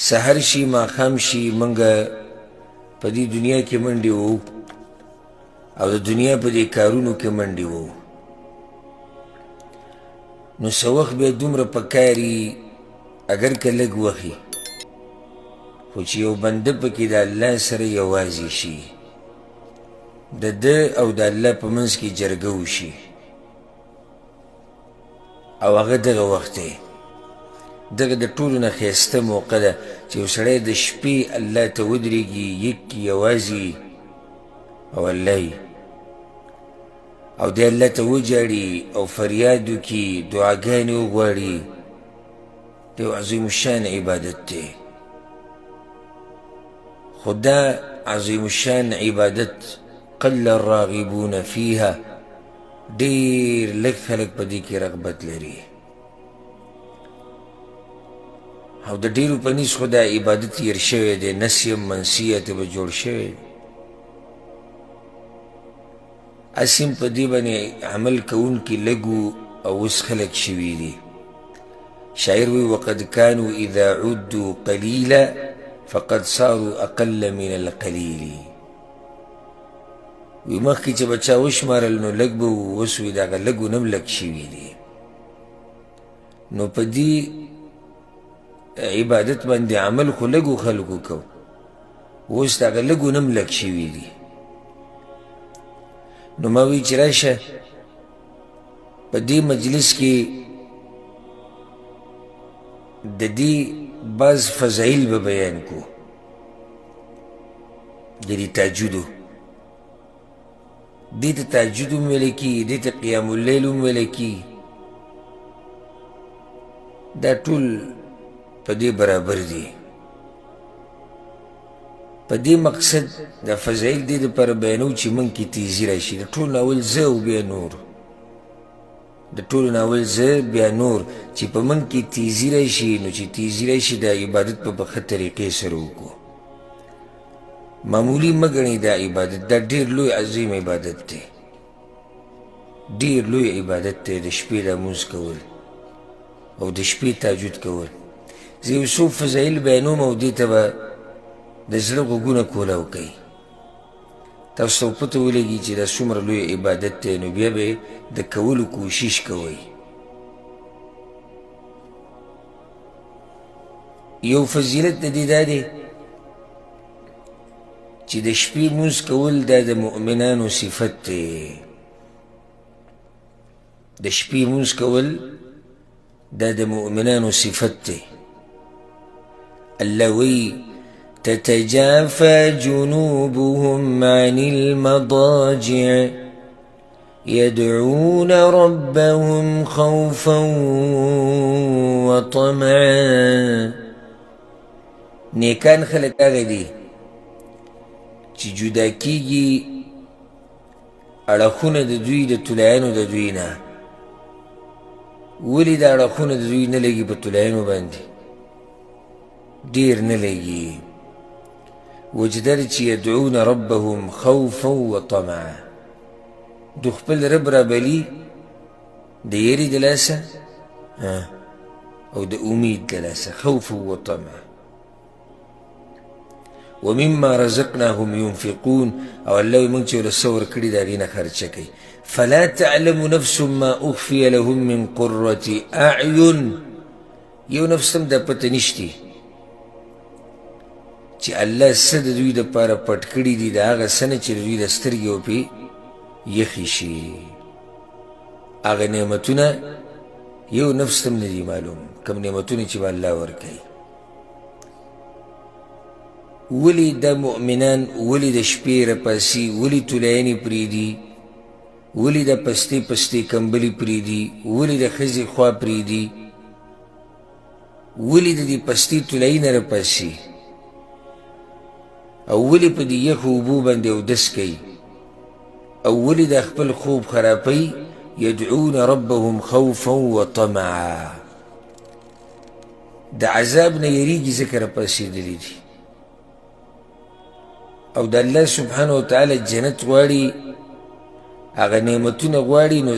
سحر شي ماښام شي منګه په دې دنیا کې منډې وو او د دنیا په دې کارونو کې منډې وو نو څه وخت بیا دومره پکاري اگر که لږ وخي خو چې یو بنده پکې د الله سره یوازې شي د ده او د الله په منځ کې جرګه وشي او هغه دغه وخت دی دغه د ټولو نه ښایسته موقع ده چې یو سړی د شپې الله ته ودرېږي یک یوازې او الله او دی الله ته وجاړي او فریاد وکړي دعاګانې وغواړي د یو عظیم الشان عبادت دی خو دا عظیم الشان عبادت قل الراغبون فيها ډېر لږ خلک په دې کې رغبت لري او د ډېرو په نیز خو دا عبادت هېر شوی دی نسیم منسیه ته به جوړ شوی اسیم په دې باندې عمل کوونکي لږو او اوس خلک شوي دي شاعر وی وقد كانوا اذا عدوا قليلا فقد صاروا اقل من القليل وی مخکې چې به چا وشمارل نو لږ به اوس وی دغه لږو نه هم لږ شوي دي نو په دې عبادت باندې عمل خو لږو خلکو کو اوس دغه لږو نه هم لږ شوي دي نو ما وی چې راشه په دې مجلس کې د دې بعض فضایل به بیان کو د دې تهجدو دې ته تهجد هم ویلی کېږي دې ته قیام اللیل هم ویلی کېږي دا ټول په دې برابر دي په دې مقصد دا فضایل دې دپاره بیانو چې موږ کې تیزي راشي د ټولو نه اول زه او بیا نور د ټولو نه اول زه بیا نور چې په موږ کې تیزي راشي نو چې تیزي راشي دا عبادت په ښه طریقې سره وکړو معمولی مه ګڼئ دا عبادت دا ډېر لوی عظیم عبادت دی ډېر لوی عبادت دی د شپې لمونځ کول او د شپې تهجد کول زه یو څو فضایل بیانوم او دې ته به د زړه غوږونه کولاو کوي تاسو ته پته ولګي چې دا څومره لوی عبادت دی نو بیا به د کولو کوشش کوئ یو فضیلت د دې دا دی چې د شپې لمونځ کول دا د مؤمنانو صفت دی د شپې لمونځ کول دا د مؤمنانو صفت دی الله وی تتجافى جنوبهم عن المضاجع يدعون ربهم خوفا وطمعا نیکان خلک هغه دي چې جدا کیږي اړخونه د دوی د طلایانو د دوی نه ولې دا اړخونه د دوی نه لګي په طلایانو باندې ډېر نه لګي وجدر چې یدعون ربهم خوفا وطمعا دو خپل رب رابلي د یرې د لاسه او د امید د لاسه خوفا وطمعا ومما رزقناهم ينفقون او الله موږ چې له څه ورکړي د هغې نه خرچه کوي فلا تعلم نفس ما اخفي لهم من قرة اعین یو نفس هم دا پته نشتي چې الله څه د دوی دپاره پټ کړي دي د هغه څه نه چې د دوی د سترګې وپې یخې شي هغه نعمتونه یو نفس ته هم نه دي معلوم کوم نعمتونه چې به الله ورکوي ولی دا مؤمنان ولی د شپې رپاسي ولی طلایانې پرېږدي ولی دا پستې پستې کمبلې پرېږدي ولی د ښځې خوا پرېږدي ولی د دې پستې طلایي نه رپاسي او ولی په دې یخو اوبو باندې اودس کوي او ولی دا خپل خوب خرابوي یدعون ربهم خوفا وطمعا د عذاب نه یریږي ځکه راپاڅېدلي دي او د الله سبحانه وتعالی جنت غواړي هغه نعمتونه غواړي نو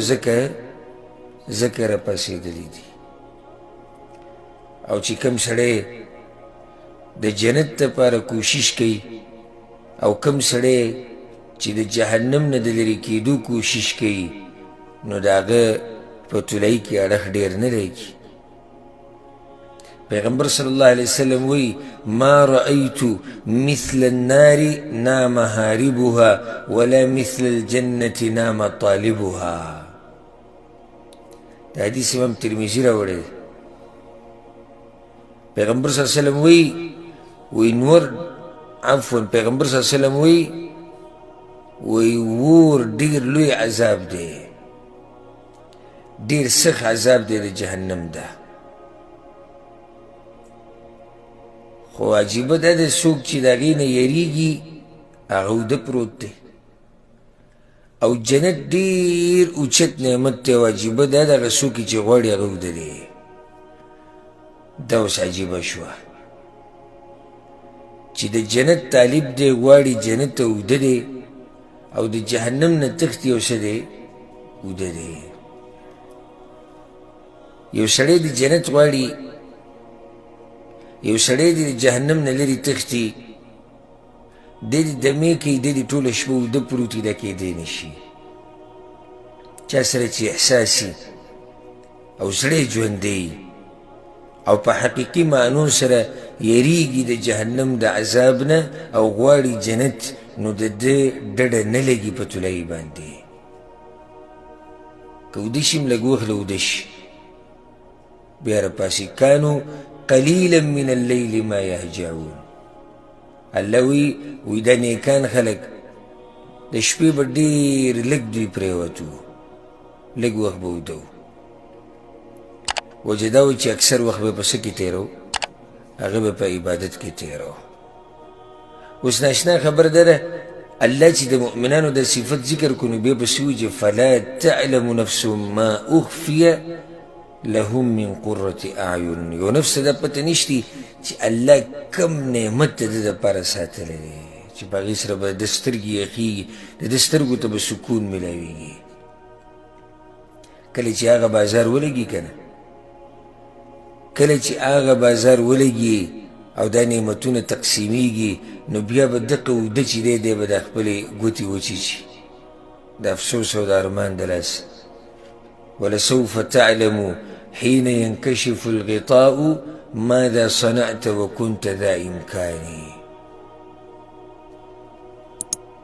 ځکه راپاڅېدلي دي او چې کوم سړی د جنت دپاره کوشش کوي او کم سړی چې د جهنم نه د لرې کېدو کوشش کوي نو د هغه په طلایي کې اړخ ډېر نه لګي. پیغمبر صلی الله علیه وسلم وی ما رأیت مثل النار نام هاربها ولا مثل الجنة نام طالبها. دا حدیث امام ترمذی راوړی دی. پیغمبر صلی الله علیه وسلم وی نور عفوا پیغمبر صلی الله علیه وسلم وی ور ډیر لوی عذاب دی، ډیر سخت عذاب دی د جهنم ده. خو عجیبه ده د څوک چې د هغې نه یریږي هغه اوده پروت دی او جنت ډیر اوچت نعمت دی او عجیبه ده د هغه څوک چې غواړي هغه اوده دی. دا اوس عجیبه شوه چې د جنت طالب دی غواړي جنت ته اوده دی او د جهنم نه تښتي او څه دی اوده دی. یو سړی د جنت غواړي، یو سړی د جهنم نه لرې تښتي، دی د دمې کوي، دی د ټوله شپه اوده پروت وي، دا کېدی نه شي. چا سره چې احساس او زړه ژوندی او په حقیقي معنو سره یریږي د جهنم د عذاب نه او غواړي جنت، نو د ده ډډه نه لګي په طلایي باندې. که اوده شي هم لږ وخت له اوده شي بیا راپاسي. کانو قلیلا من اللیل ما یهجعون. الله وی دا نیکان خلک د شپې به ډېر لږ دوی پرېوتو، لږ وخت به اوده و. وجه دا و چې اکثر وخت به په څه کې تېرو، هغه به په عبادت کې تېرو. اوس ناشنا خبر ده الله چې د مؤمنانو د صفت ذکر کړو نو بیا به څه وایي چې فلا تعلم نفس ما اخفي لهم من قرة اعین. یو نفس دا پته نشتی چې الله کم نعمت د ده دپاره ساتلی دی چې په هغې سره به د سترګې یخېږي، د ده سترګو ته به سکون میلاویږي. کله چې هغه بازار ولګي که نه، کله چې هغه بازار ولګي او دا نعمتونه تقسیمیږي نو بیا به دقه اوده چې دی دی به د خپلې ګوتې وچیچي د افسوس او د ارمان د لاس. ولسوف تعلم حين ينكشف الغطاء ماذا صنعت وكنت ذا إمكاني.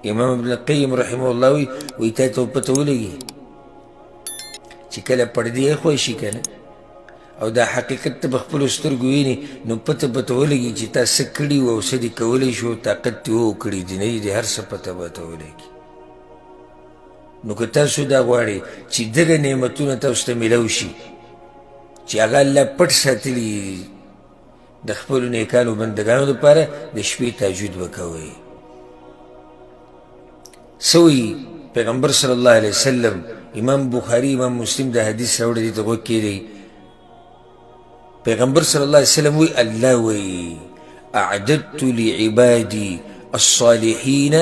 امام ابن القیم رحمه الله وی تا ته پته ولګي چې کله پردې ایښوی شي که نه او دا حقیقت ته په خپلو سترګو ویني نو پته ولګي چې تا څه کړي وو او څه دې کولی شو، طاقت دې وکړي دي نه دي، هر څه پته ولګي. نو که تاسو دا غواړئ چې دغه نعمتونه تاسو ته میلاو شي چې هغه الله پټ ساتلي د خپلو نیکانو بندګانو دپاره، د شپې تهجد به کوئ. څه وایي پیغمبر صلی الله علیه وسلم؟ امام بخاري امام مسلم دا حدیث راوړی دی، ته غوږ کېږدئ. پیغمبر صلی الله علیه وسلم وی الله وی اعددت لعبادي الصالحين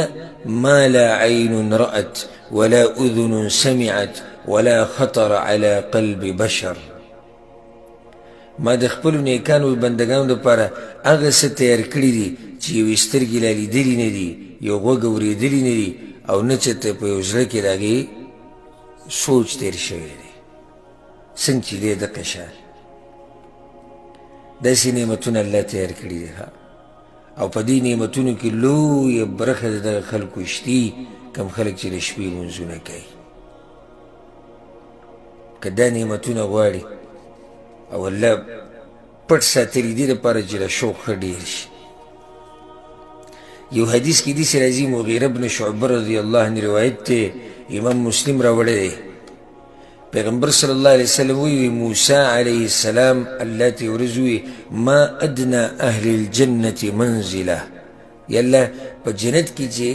ما لا عين رأت ولا اذن سمعت ولا خطر على قلب بشر. ما د خپلو نیکانو بندګانو دپاره هغه څه تیار کړي دي چې یوې سترګې لا لیدلي نه دي، یو غوږ اورېدلي نه دي او نه چېرته په یو زړه کې د هغې سوچ تېر شوی دی. څنګه چې دی دقه شان داسې نعمتونه الله تیار کړي دي او په دې نعمتونو کې لویه برخه د دغه خلکو شتي کم خلک چې د شپې لمونځونه کوي. که دا نعمتونه غواړي او الله پټ ساتلي دي دپاره چې د شوق ښه ډېر شي. یو حدیث کې داسې راځي، مغیره بن شعبه رضی الله عنه روایت دی، امام مسلم راوړی دی. پیغمبر صلی الله علیه وسلم وی موسی علیه السلام الله ته ورځ وی ما ادنى اهل الجنة منزله. یالله په جنت کې چې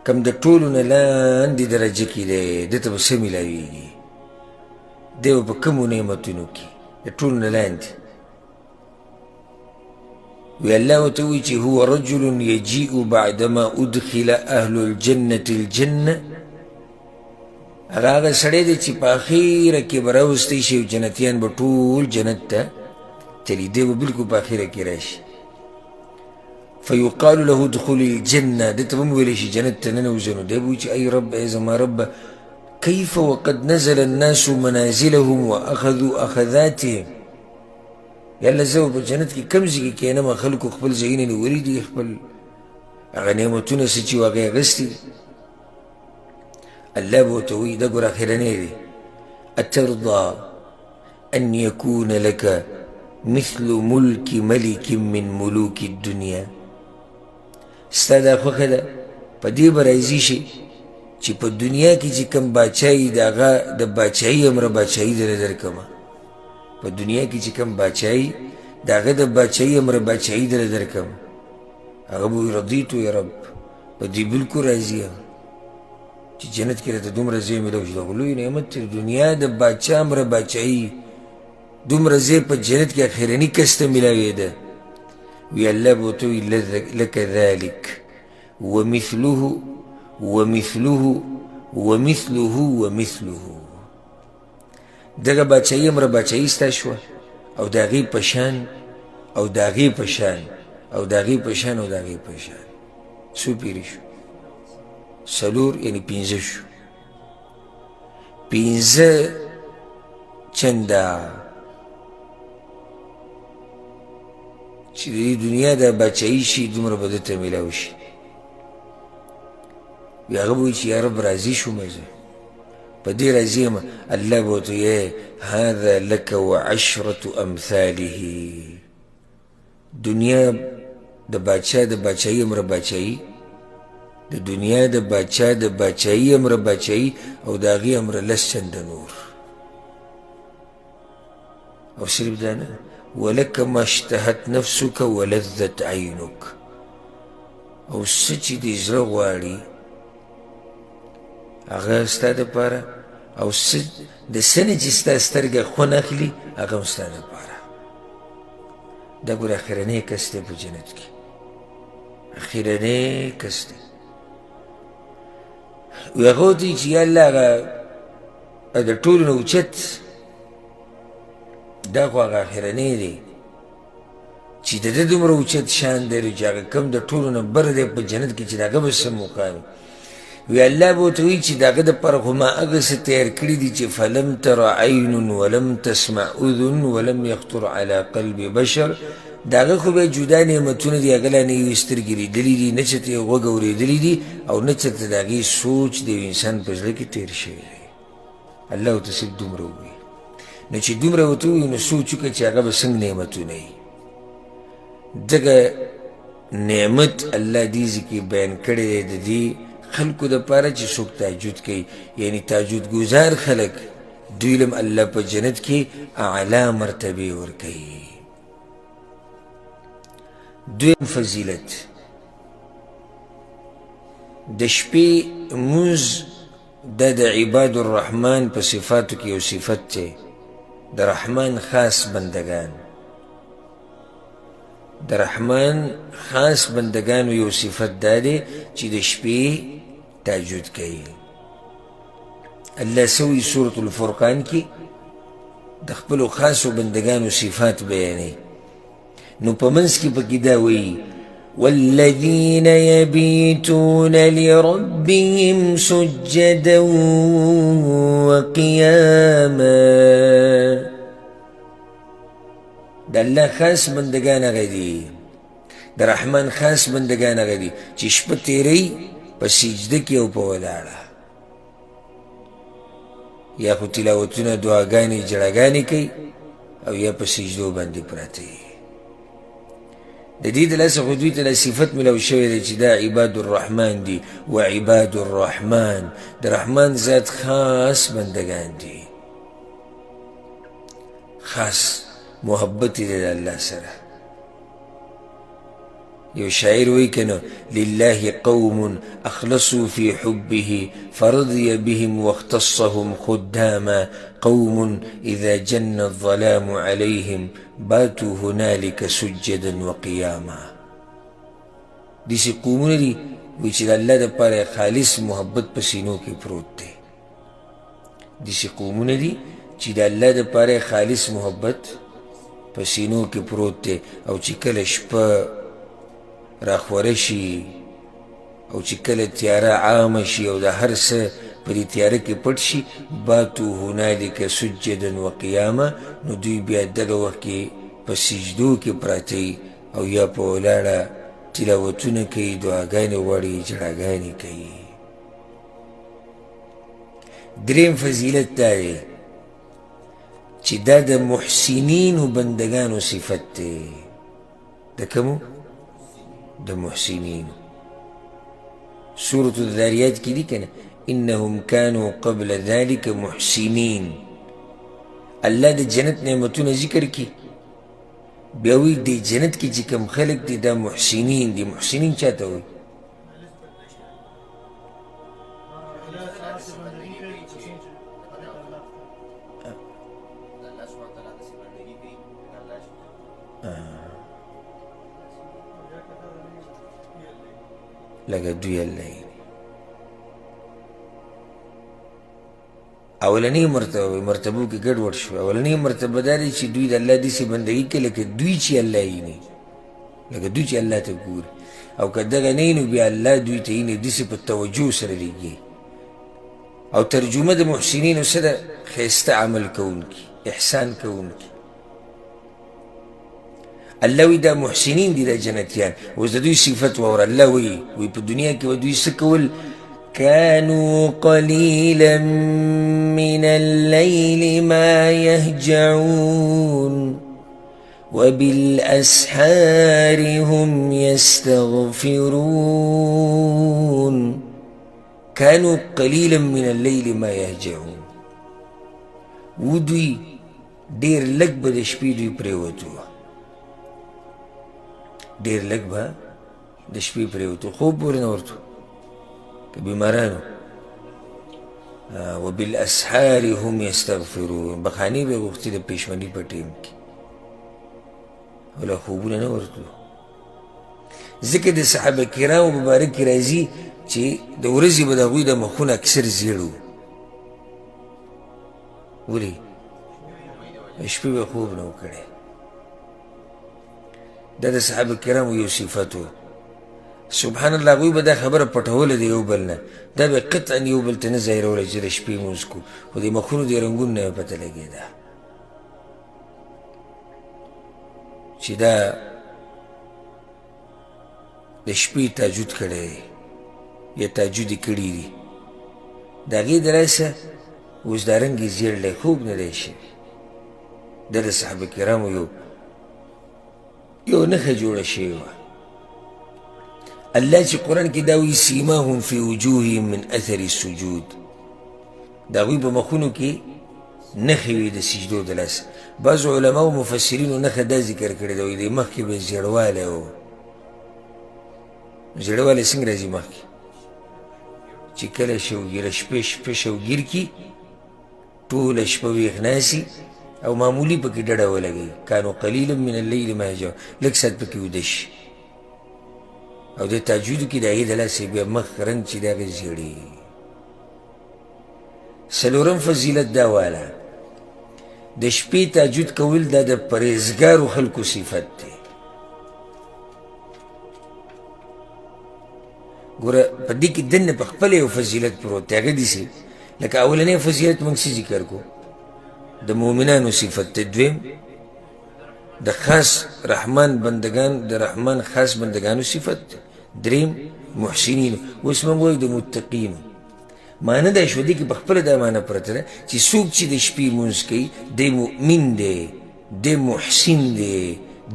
کم د ټولو نه لاندې درجه کې دی ده ته به څه میلاویږي، دی به په کومو نعمتونو کې د ټولو نه لاندې. وی الله ورته وی چې هو رجل یجیء بعدما ادخل اهل الجنة الجنة. هغه سړی دی چې په اخیره کې به راوستی شي او جنتیان به ټول جنت ته چلی دی به بلکل په اخره کې راشي فیقال له ادخل الجنه ده ته به هم ویلی شي جنت ته ننوځه نو دی به وایي چې ای رب ای زما ربه كيف وقد نزل الناس منازلهم واخذوا اخذاتهم يلا زه په جنت کې کم ځای کې کینم خلکو خپل ځایونه نیولي دي خپل هغه نعمتونه څه چې هغه اخیستي الله به ورته وایي دا ګوره اخرنی دی اترضى ان يكون لك مثل ملك ملك من ملوك الدنيا ستا دا خوښه ده په دې به راضي شي چې په دنیا کې چې کوم باچایي د هغه د باچایي امره باچایي درله درکړمه په دنیا کې چې کوم باچایي د هغه د باچایي امره باچایي درله درکړم هغه به وایي رضیتو یا رب په دې بلکل راضي یم چې جنت کې راته دومره ځای میلاو شي دغه لوی نعمت دی دنیا د باچا امره باچایي دومره ځای په جنت کې اخرني کس ته میلاوېده وی الله به ورته وایي لک ذلک ومثله ومثله ومثله ومثله دغه باچایي امره باچایي ستا شوه او د هغې په شان او د هغې په شان او د هغې په شان او د هغې په شان څو پیرې شو څلور یعنې پنځه شو پنځه چنده چې د دې دنیا د باچایي شي دومره به ده ته میلاو شي وی هغه به وایي چې یا رب راضي شومه زه په دې راضي یم الله به ورته وایي هذا لك وعشرة امثاله دنیا د باچا د باچایي امره باچایي د دنیا د باچا د باچایي امره باچایي او د هغې امره لس چنده نور او صرف دا نه ولك ما اشتهت نفسك ولذت عينك او څه چې دې زړه غواړي هغه ستا دپاره او د څه نه چې ستا سترګه خوند اخلي هغه هم ستا دپاره دا ګوره اخرنی کس دی په جنت کې اخرنی کس دی وی هغه ورته وایي چې یا الله هغه د ټولو نه اوچت دا خو هغه اخرنی دی چې د ده دومره اوچت شان دی چې هغه کم د ټولو نه بر دی په جنت کې چې د هغه به څه مقام وی الله به ورته وایي چې د هغه دپاره خو ما هغه څه تیار کړي دي چې فلم تر عین ولم تسمع اذن ولم یخطر علی قلب بشر د هغه خو بیا جدا نعمتونه دي هغه لا نه یوې سترګې لیدلي دي نه چېرته یې غوږ اورېدلي دي او نه چېرته د هغې سوچ د یو انسان په زړه کې تېر شوی دی الله ورته صرف دومره ووایي نو چې دومره ورته ووایي نو سوچ وکړه چې هغه به څنګه نعمتونه وي دغه نعمت الله دې ځای کې بیان کړی دی د دې خلکو دپاره چې څوک تهجد کوي یعنی تهجد ګزار خلک دوی لم الله په جنت کې اعلی مرتبې ورکوي دویم فضیلت د شپې لمونځ دا د عباد الرحمن په صفاتو کې یو صفت دی د رحمان خاص بندگان د رحمان خاص بندگانو یو صفت دا دی چې د شپې تهجد کوي الله سوی سورة الفرقان کې د خپلو خاصو بندگانو صفات بیانوي نو په منځ کې پکې دا وایي والذین یبیتون لربهم سجدا وقیاما د الله خاص بندگان هغه دي د رحمان خاص بندگان هغه دي چې شپه تیروي په سجده کې او په ولاړه یا خو تلاوتونه دعاګانې جړاګانې کوي او یا په سجدو باندې پراته وي د دې دلاسه خو دوی ته صفت ملو شوی دی چې دا عباد الرحمن دي و عباد الرحمن د رحمان ذات خاص بندگان دي خاص محبت دی د الله سره یو شاعر وی کنه لله قوم اخلصوا في حبه فرضي بهم واختصهم خداما قوم اذا جن الظلام عليهم باتوا هنالك سجدا وقياما دیسی قومونه دی وی چې د الله دپاره خالص محبت په سینو کې پروت دی دیسی قومونه دی چې د الله دپاره خالص محبت په سینو کې پروت دی او چې کله شپه راخوره شي او چې کله تیاره عامه شي او د هر څه په دې تیاره کې پټ شي باتو هنالک سجدا وقیاما نو دوی بیا دغه وخت کې په سجدو کې پراته او یا په ولاړه تلاوتونه کوي دعاګانې غواړي جړاګانې کوي. دریم فضیلت دا دی چې دا د محسنینو بندگانو صفت دی. د کومو؟ د محسنینو. سورة الذاریات کې دي که نه انهم كانوا قبل ذلك محسنین. الله د جنت نعمتونه ذکر کی بیا وی د جنت کې چې کوم خلق دي دا محسنین دي. محسنین چاته وي؟ لکه دوی الله یې اولنی مرتبو کې ګډوډ شو. اولنی مرتبه دا دی چې دوی د الله داسې بندګي کوي لکه دوی چې الله یې نه لکه دوی چې الله ته ګوري او که دغه نه نو بیا الله دوی ته یې نه داسې په توجه سره لګي. او ترجمه د محسنینو سره ښایسته عمل کوونکي احسان کوونکي. الله وی دا محسنین دي دا جنتیان. اوس د دوی صفت واوره. الله وی په دنیا کې به دوی څه کول؟ كانوا قليلا من الليل ما يهجعون وبالأسحار هم يستغفرون. كانوا قليلا من الليل ما يهجعون. ودوی ډیر لږ به د شپې دوی پرېوتو ډیر لږ به د شپې پرېوتو خوب پورې نه ورتو که بیمارانو. وبالاسحار هم یستغفرون. بخانې به یې غوښتې د پېشمني په ټیم کې ولا خوبونه نه ورتلو. ځکه د صحابه کرامو مبارک کې راځي چې د ورځې به د هغوی د مخونه اکثر زیړ وو. ولې؟ شپې به خوب نه و کړی. دا د صحابه کرامو یو صفت و. سبحان الله هغوی به دا خبره پټوله د یو بل نه. دا به قطعا یو بل ته نه ظاهروله چې د شپې لمونځ کوو خو د مخونو د رنګونو نه یې پته لګېده چې دا د شپې تهجد کړی دی یا تهجد یې کړي دي. د هغې د لاسه اوس دا رنګ یې زیړ دی خوب نه دی شوی. دا د صحابه کرامو یو نښه جوړه شوې وه. الله چې قرآن کې دا وایي سیماهم فی وجوههم من اثر السجود. د هغوی په مخونو کې نښې وي د سجدو د لاسه. بعضو علماو مفسرینو نښه دا ذکر کړې ده وایي د مخکې به زیړوالی و. زیړوالی څنګه راځي مخکې؟ چې کله شوګیره شپه شوګیر کي ټوله شپه ویښ ناسي او معمولي پکې ډډه ولګوي. کانو قلیلا من اللیل ما یهجعون. لږ ساعت پکې ویده شي او د تهجدو کې د هغې د لاسې بیا مخ رنګ چې د هغې زیړي. څلورم فضیلت دا واله د شپې تهجد کول دا د پرهیزګارو خلکو صفت دی. ګوره په دې کې دننه په خپله یو فضیلت پروت دی. هغه داسې لکه اولنی فضیلت موږ څه ذکر کو؟ د مؤمنانو صفت دی. دویم د خاص رحمان بندگان د رحمان خاص بندگانو صفت دی. دریم محسنینو. اوس موږ وایو د متقینو. معنی دا شوه دې کې په خپله دا معنی پرته ده چې څوک چې د شپې لمونځ کوي دی مؤمن دی دی محسن دی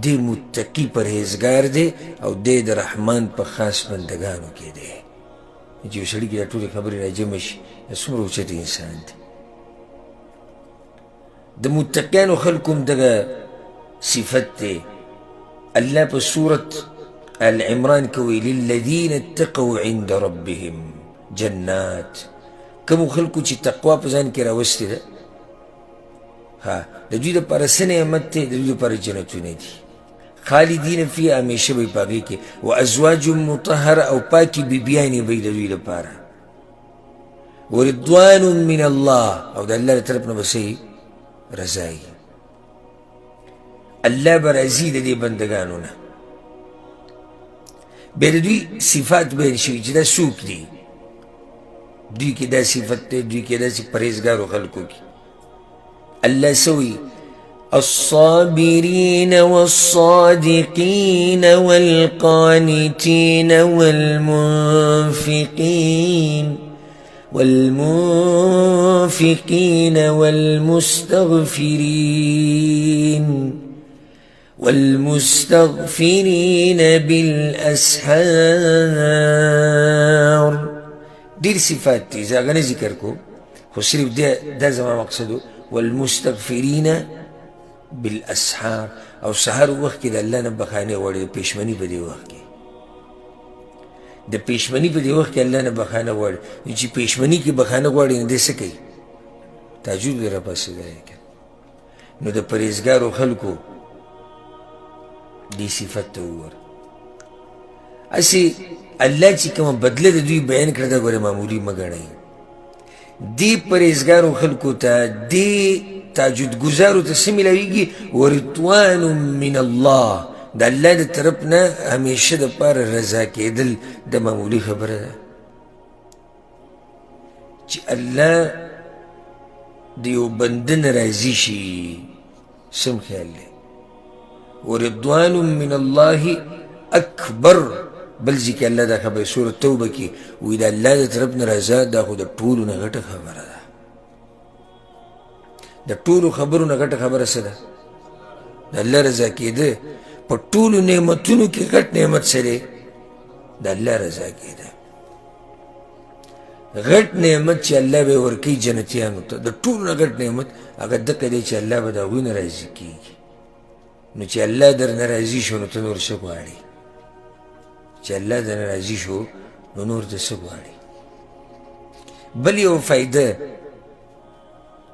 دی متقي پرهیزګار دی او دی د رحمان په خاص بندگانو کې دی. چې یو سړي کې دا ټولې خبرې راجمع شي دا څومره اوچت انسان دی. د متقیانو خلکو هم دغه صفت دی. الله په سورة العمران کې وایي للذین اتقوا عند ربهم جنات. کومو خلکو چې تقوا په ځان کې راوستې ده د دوی دپاره څه نعمت دی؟ د دوی دپاره جنتونه دي خالدین فیها همیشه به یې په هغې کې وازواج مطهره او پاکې بیبیانې به یې د دوی دپاره ورضوان من الله او د الله له طرف نه به څه رضا الله به راضي د دې بندګانو نه. بیا د دوی صفات بیان شوي چې دا څوک دي، دوی کې دا صفت دی، دوی کې داسې پرهیزګارو خلکو کې الله سوي الصابرين والصادقين والقانتين والمنفقين والمستغفرين بالأسحار. ډېر صفات دي، زه هغه نه ذکر کوم، خو صرف دا زما مقصد و. والمستغفرین بالاسحار، او سحر وخت کې د الله نه بخانه غواړي، د پېشمني په دې وخت کې، د پېشمني په دې وخت کې الله نه بخانه غواړي. چې پېشمني کې بخانه غواړي نو دی څه کوي؟ تهجد به راپاڅېدلی که نو د پرهېزګارو خلکو دې صفت ته وګوره. هسې الله چې کومه بدله د دوی بیان کړه دا ګوره معمولي مه ګڼئ. دې پرهېزګارو خلکو ته، دې تهجد ګزارو ته څه میلاویږي؟ ورضوان من الله، د الله د طرف نه همیشه دپاره رضا کېدل. د معمولي خبره ده چې الله د یو بنده نه راضي شي. سم خیال دی. ورضوان من الله اکبر. بل ځکه الله دا خبره سورة توبه کې وایي د الله د طرف نه رضا دا خو د ټولو نه غټه خبره ده. د ټولو خبرو نه غټه خبره څه ده؟ د الله رضا کېده. په ټولو نعمتونو کې غټ نعمت څه دی؟ د الله رضا کېده. غټ نعمت چې الله به ورکوي جنتیانو ته، د ټولو نه غټ نعمت هغه دقه دی چې الله به د هغوی نه راضي کېږي. نو چې الله در نه راضي شو نو ته نور څه غواړې؟ چې الله در نه راضي شو نو نور ته څه غواړې؟ بل یو فایده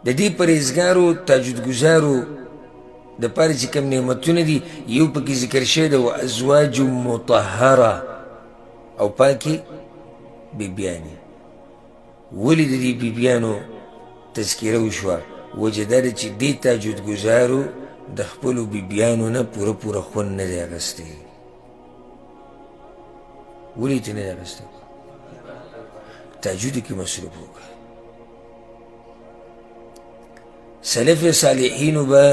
د دې پرهېزګارو تهجد ګزارو دپاره چې کوم نعمتونه دي، یو پکې ذکر شوی ده وازواج مطهره، او پاکې بیبیانې. ولې د دې بیبیانو تذکیره وشوه؟ وجه دا ده چې دې تهجد ګزارو د خپلو بیبیانو نه پوره خوند نه دی اخیستی. ولې ترې نه دی اخیستی؟ تهجد کې مصروف وکړه. سلف صالحینو به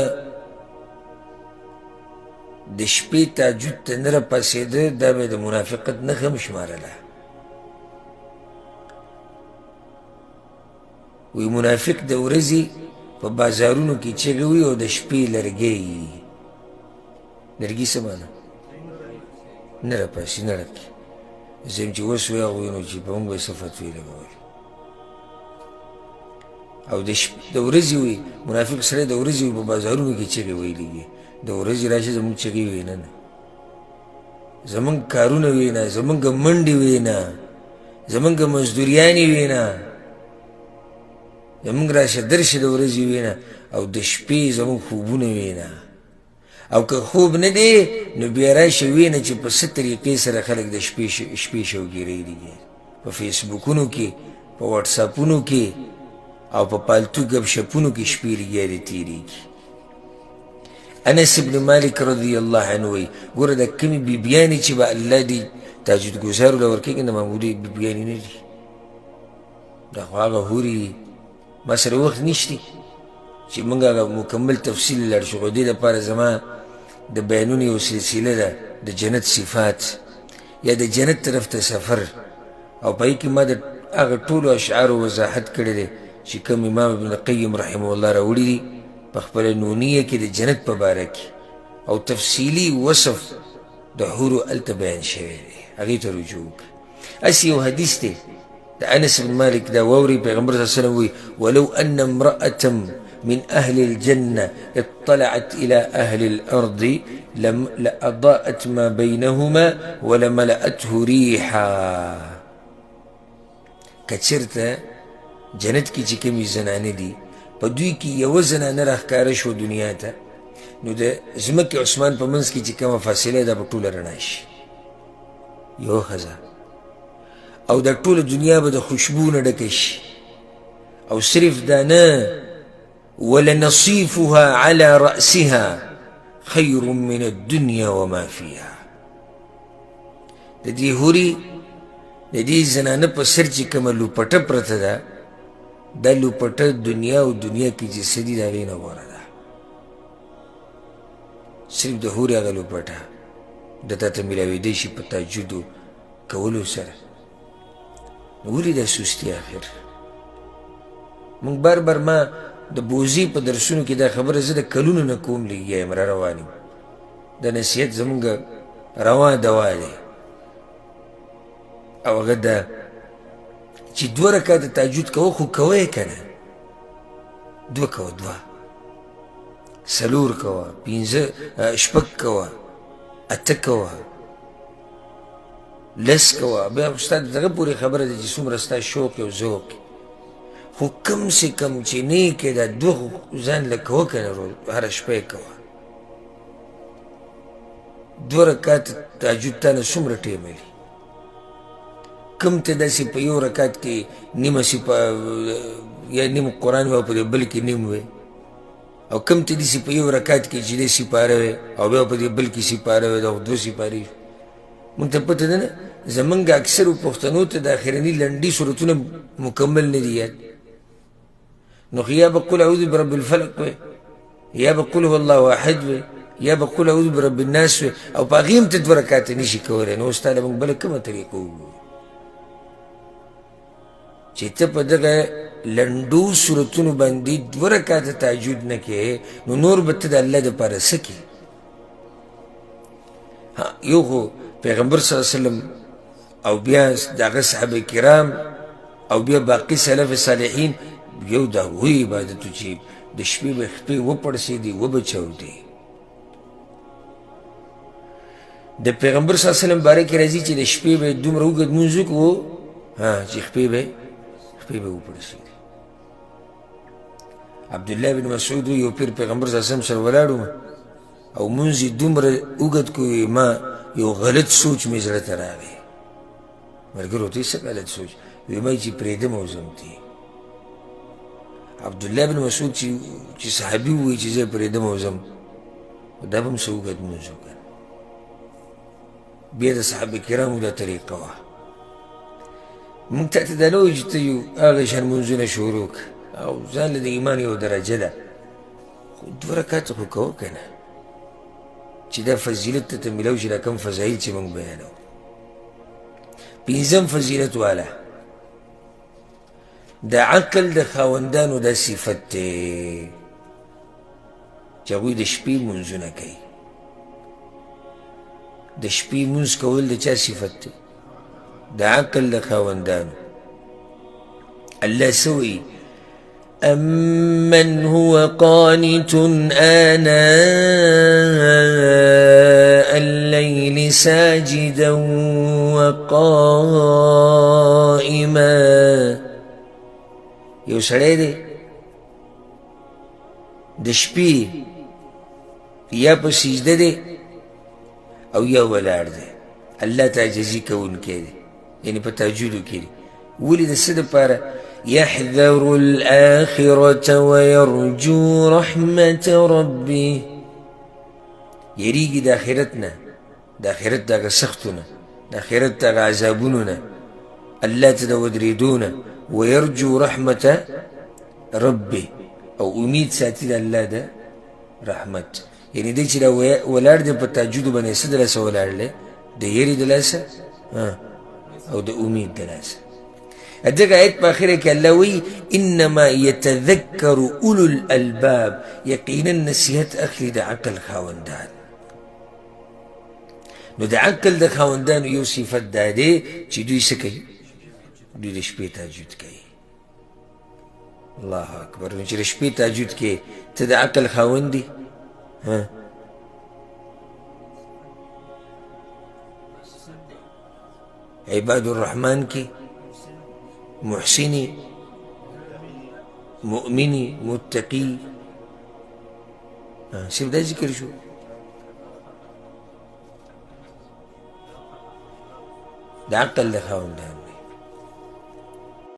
د شپې تهجد ته نه راپاڅېده، دا به د منافقت نښه هم شمارله. وی منافق د ورځې په بازارونو کې چغې وي او د شپې لرګی یي. لرګي څه معنی؟ نه راپاسي، نه راکړي. زه یم چې اوس وی هغوی نو چې په موږ به یې څه فتوې لګولې. او د ورځې وي منافق سړی د ورځې وي په بازارونو کې چغې ویلې وي. د ورځې راشي زموږ چغې وینا نه، زموږ کارونه وینا، زموږ منډې وینا، زموږ مزدوریانې وینا، زموږ راشه درشه د ورځې وینا، او د شپې زموږ خوبونه وینا. او که خوب نه دی نو بیا راشه وینا چې په څه طریقې سره خلک د شپې شوګیرۍ دي په فیسبوکونو کې، په واټساپونو کې، او په پالتو ګپ شپونو کې شپې لګیارې تېرېږي. انس ابن مالک رضی الله عنه وایي ګوره دا کومې بیبیانې چې به الله دې تهجد ګزارو له ورکوي دا معمولي بیبیانې نه دي. دا خو هغه هورې دي. ما سره وخت نشتی چې موږ هغه مکمل تفصیل لاړ شو. دې دپاره زما د بیانونو یو سلسله ده د جنت صفات یا د جنت طرف ته سفر، او په هغې کې ما د هغه ټولو اشعارو وضاحت کړی دی چې کوم امام ابن القیم رحمه الله راوړي دي په خپله نونیه کې د جنت په باره کې، او تفصیلي وصف د حورو هلته بیان شوی دی. هغې ته رجوع وکړه. هسې یو حدیث دی د انس بن مالک دا واوري. پیغمبر صلی الله علیه وسلم وی ولو ان امرأة من اهل الجنة اطلعت الى اهل الارض لأضاءت ما بينهما ولملأته ريحا. کچرته جنت کې چې کومې زنانې دي په دوی کې یوه زنانه راښکاره شو دنیا ته، نو د ځمکې عثمان په منځ کې چې کومه فاصله ده په ټوله رڼا شي. یوه ښځه او د ټوله دنیا به د خوشبو نه ډکه شي. او صرف دا نه ولنصیفها علی رأسها، خیر من الدنیا وما فیها. د دې هورې د دې زنانه په سر چې کومه لوپټه پرته ده، دا لوپټه دنیا او دنیا کې چې څه دي د هغې نه غوره ده. صرف د هورې هغه لوپټه د تا ته میلاوېدی شي په تهجدو کولو سره. نو ولې دا سستي آخر؟ موږ بار بار ما د بوزي په درسونو کې دا خبره زه د کلونو نه کوم لږ یم را روان یم. د نصیحت زمونږ روا دوا دی او هغه دا چې 2 رکعاته تهجد کوه خو کوه یې که نه، 2 کوه، 2 4 کوه، 5 6 کوه، 8 کوه، 10 کوه. بیا خو ستا دغه پورې خبره ده چې څومره ستا شوق او ذوق، خو کم سے کم چې نه یې کې دا 2 ځان له کوه که نه هره شپه یې کوه. 2 رکعاته تهجد تا نه څومره ټیم ویلي، کم ته داسې په 1 رکعت کې نیمه یا نیم قرآن وی او په دې بل کې نیم وی، او کم ته داسې په 1 رکعت کې چې دی سپاره وی او بیا په دې بل کې سپاره وی، دا 2 سپارې. مونږ ته پته ده نه، زمونږ اکثرو پښتنو ته د اخرني لنډي صورتونه مکمل نه دي یاد. نو یا به قل اعوذ برب الفلق وی، یا به قل هو الله احد وی، یا به قل اعوذ برب الناس وی، او په هغې هم ته 2 رکعاته نشي کولی. نو اوس تا له مونږ بله کومه طریقه وګورو چې ته په دغه لنډو صورتونو باندې 2 رکعاته تهجد نه کوې، نو نور به ته د الله دپاره څه کوې؟ یو خو پیغمبر صلی الله علیه وسلم او بیا د هغه صحابه کرام او بیا باقي سلف صالحین، یو د هغوی عبادت و چې د شپې به خپې وپړسېدې وبچودې. د پیغمبر صلی الله علیه وسلم باره کې راځي چې د شپې به دومره اوږد لمونځ وکړو چې خپې به وپړسېدې. عبدالله بن مسعود یو پیر پیغمبر صلی الله علیه وسلم سره ولاړو او لمونځ یې دومره اوږد کړو، ما یو غلط سوچ مې زړه ته راغی. ملګرو ته څه غلط سوچ؟ وی ما چې پرېږدم او ځم تی. عبدالله بن مسعود چې صحابي ووایي چې زه پرېږدم او ځم، دا به هم څه اوږد لمونځ وکړ. بیا د صحابه کرامو دا طریقه وه. مونږ ته ته دا نه وایي چې ته یو هغه شان لمونځونه شروع کړه او ځان له د ایمان یو درجه ده، خو 2 رکعاته خو کوه که نه، چې دا فضیلت ته میلاو شي. دا کوم فضایل چې موږ بیانوو. 5م فضیلت والا د عقل د خاوندانو دا صفت دی چې هغوی د شپې لمونځونه کوي. د شپې لمونځ کول د چا صفت دی؟ د عقل د خاوندانو. الله څه وایي؟ أَمَّنْ هُوَ قَانِتٌ آنَاءَ اللَّيْلِ سَاجِدًا وَقَائِمًا. یو سړی دی د شپې یا په سجده دی او یا ولاړ دی، الله ته عاجزي کوونکی دی، یعنې په تهجدو کې دی. ولې د څه دپاره؟ يحذر الآخرة ويرجو رحمة ربه. یریږي د آخرت نه، د آخرت د هغه سختو نه، د آخرت د هغه عذابونو نه، الله ته د ودرېدو نه. ويرجو رحمة ربه، او امید ساتي د الله د رحمت. یعنې دی چې دا ولاړ دی په تهجدو باندې څه د لاسه ولاړ دی؟ د یرې د لاسه او د امید د لاسه. دغه آیت په آخره کې الله وایي انما یتذکر اولو الالباب، یقینا نصیحت اخلي د عقل خاوندان. نو د عقل د خاوندانو یو صفت دا دی چې دوی څه کوي؟ دوی د شپې تهجد کوي. الله اکبر. نو چې د شپې تهجد کې ته د عقل خاوند دی، عباد الرحمن کې محسنی، مؤمنی، متقی، صرف دا ذکر شو. د عقل د خاوندان